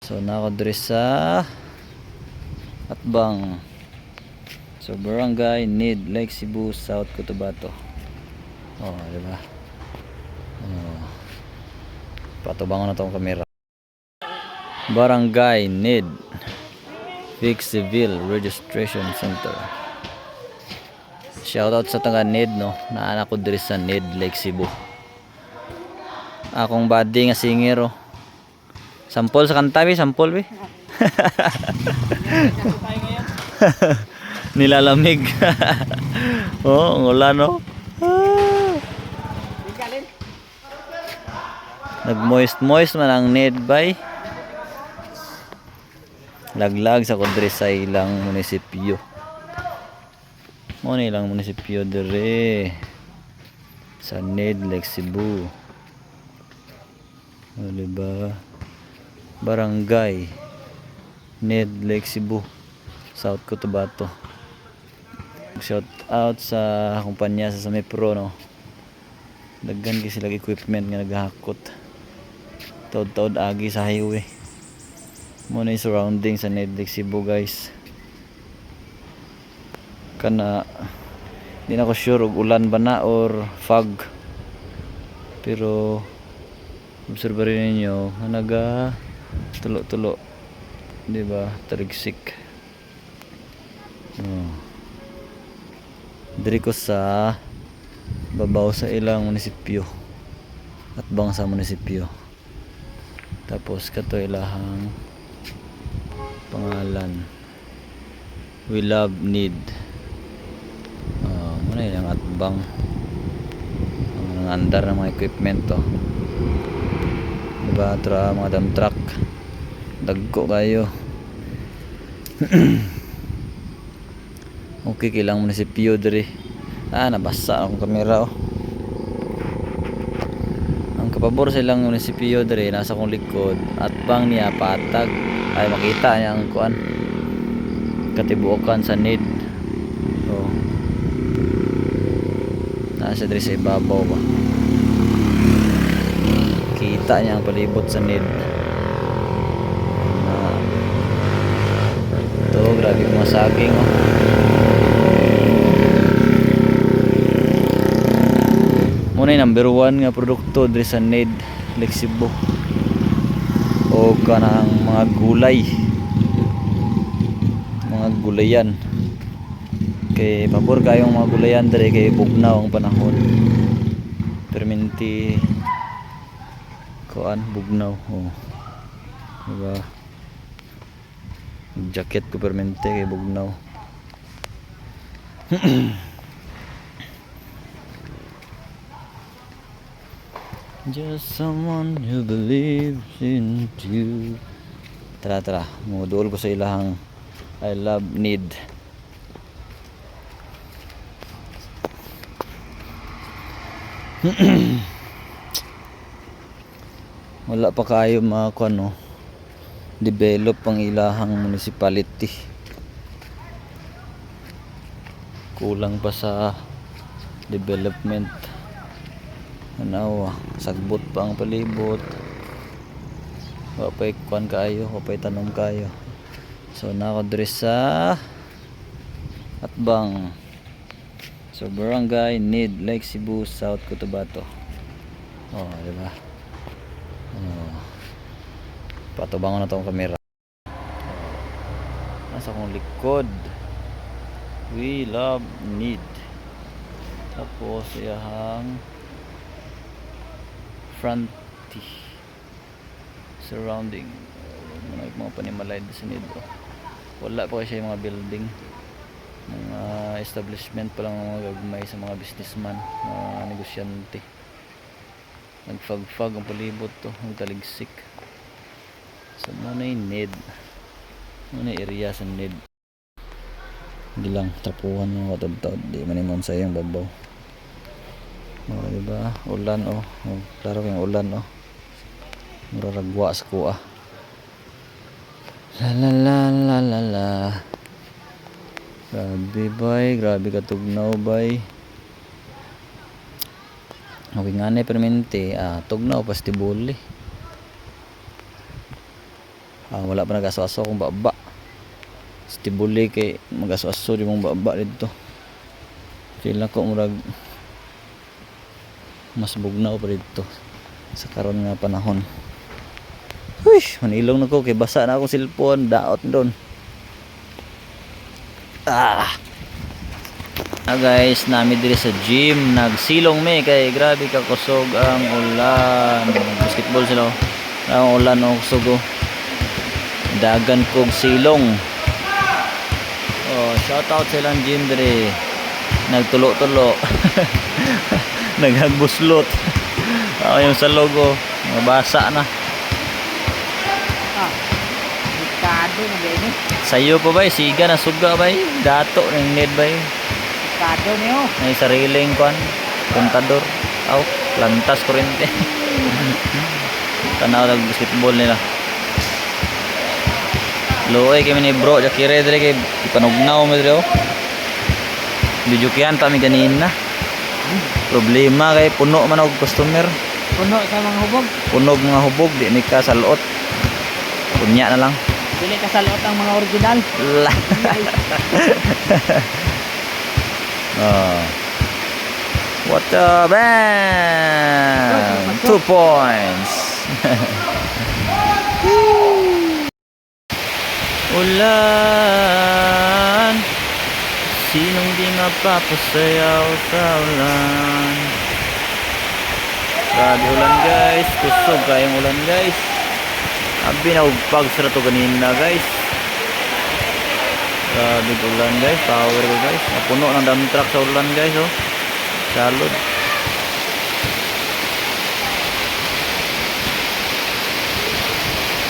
So nako diri sa Atbang. So Barangay Need, Lake Cebu, South Cotabato. Oh, di ba? Oh. Patubangon na tong kamera. Barangay Need, Vic Civil Registration Center. Shoutout sa taga Need, no. Naanak ko diri sa Need, Lake Cebu. Akong buddy nga singer, oh. Sampol sa kanta, bi, sampol, bi. Nilalamig. Oh, ang ulan, no. Nag-moist man ang Need bay. Laglag sa kudre sa ilang munisipyo. Mo ni ilang munisipyo dire sa Need, Lake Cebu. O, diba? Barangay Need, Lake Cebu, South Cotabato. Shout out sa kumpanya sa Samipro, no. Daghan kasi sila equipment nga naghahakot. Taod-taod agi sa highway. Mo na yung surrounding sa Need, Lake Cebu, guys. Kana di na ko sure og ulan ba na or fog. Pero observe rin ninyo nga naga tulo-tulo, di ba, tarigsik. Diri ko sa babaw sa ilang munisipyo, Atbang sa munisipyo. Tapos kato ilahang pangalan, We Love Need. Muna ilang Atbang ang nangandar ng mga equipment to, diba? Mga dump truck, dagko kayo. Okay, kilang munisipyo diri. Nabasa akong kamera, oh. Ang kapabor sa ilang munisipyo diri nasa kong likod, Atbang niya patag ay makita niya ang kuan katibuokan sa Need. Oh, nasa diri sa ibabaw ba, kita niya ang palibot sa Need. Ito, grabe mga saging, oh. Muna yung number 1 nga produkto diri sa Need, Lake Cebu, o kanang mga gulay, mga gulayan. Kay pabor kayong mga gulayan diri kay bugnaw ang panahon. Perminti kuan bugnaw, oh. Diba? Jacket ko permente kay bugnaw. Just someone who believes in you. Tara, muduol ko sa ilahang I Love Need. Wala pa kayo mga kuno develop ang ilahang municipality. Kulang pa sa development. Sagbot pa ang palibot. Wapay kuan kayo, wapay tanom kayo. So nako diri sa Atbang. So Barangay Need, Lake Cebu, South Cotabato. Oh, di ba? Patubangon na tong kamera. Nasa kong likod, We Love Need. Tapos iyahang fronty surrounding mga panimalay sa Need. Wala pa kasi yung mga building, mga establishment pa lang, mga gagmay sa mga businessman, mga negosyante. Nagfag-fag ang palibot to, nagtaligsik. So muna yung Need, muna yung area sa Need. Hindi lang tapuhan yung watad-tad, di manimon sa yung babaw. Diba? Ulan, oh. Klaro yung ulan, oh. Muraragwa sa kuha. La. Grabe bay, grabe katugnaw bay. Okay nga na permente, tugnaw pastibuli. Wala pa nag-aso-aso kung baba. Stibuli kay mag-aso-aso di mong baba dito. Feel na ko murag mas bugnaw pa dito sa karon nga panahon. Uy, manilong na ko kay basa na akong cellphone, daot doon. Guys, nami diri sa gym, nagsilong me kay grabe ka kusog ang ulan. Basketball sila. Ang ulan og kusog. Dagan kog silong. Shout out sa ilang gym diri. Nagtulo-tulo. Naghagbuslot. Yung sa logo, mabasa na. Kado na gani. Sayo pa ba? Siga na suga ba? Dato ng need ba? Kado niyo. May sariling kwan, kontador. Lantas kurente. Tanaw ng basketball nila. Luoy kami ni bro, jakire dire kay ipanugnaw mo dire. Video kiyan pa mi ganina. Problema kay puno man og customer. Puno sa mga hubog. Punog mga hubog di ni ka salot. Punya na lang. Dili ka salot ang mga original. What the bang! 2 points. Ulan, sinong di mapapasayaw sa ulan? Grabe ulan guys, kusog kayong ulan guys. Abi na ugpag sa to ganina guys. Grabe ulan guys, power ko guys. Napuno ng dump truck sa ulan guys oh. Salud.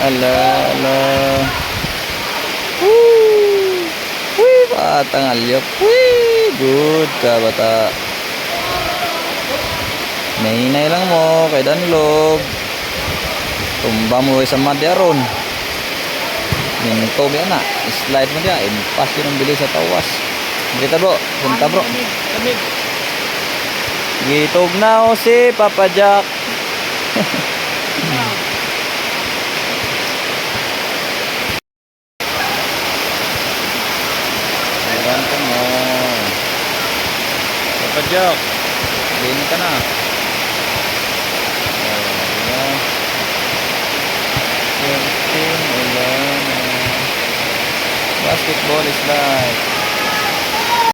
Ala. Wih, batang alyok. Wih, good ka bata. Nahinay lang mo kay danlog. Tumba mo sa madyaron. Minto biya na. Slide mo diya. Impas yun ang bilis sa tawas. Kita bro. Punta bro. Gitog na o si Papa Jack. Ganto mo. Papa Jack. Dini ka na. Basketball is life.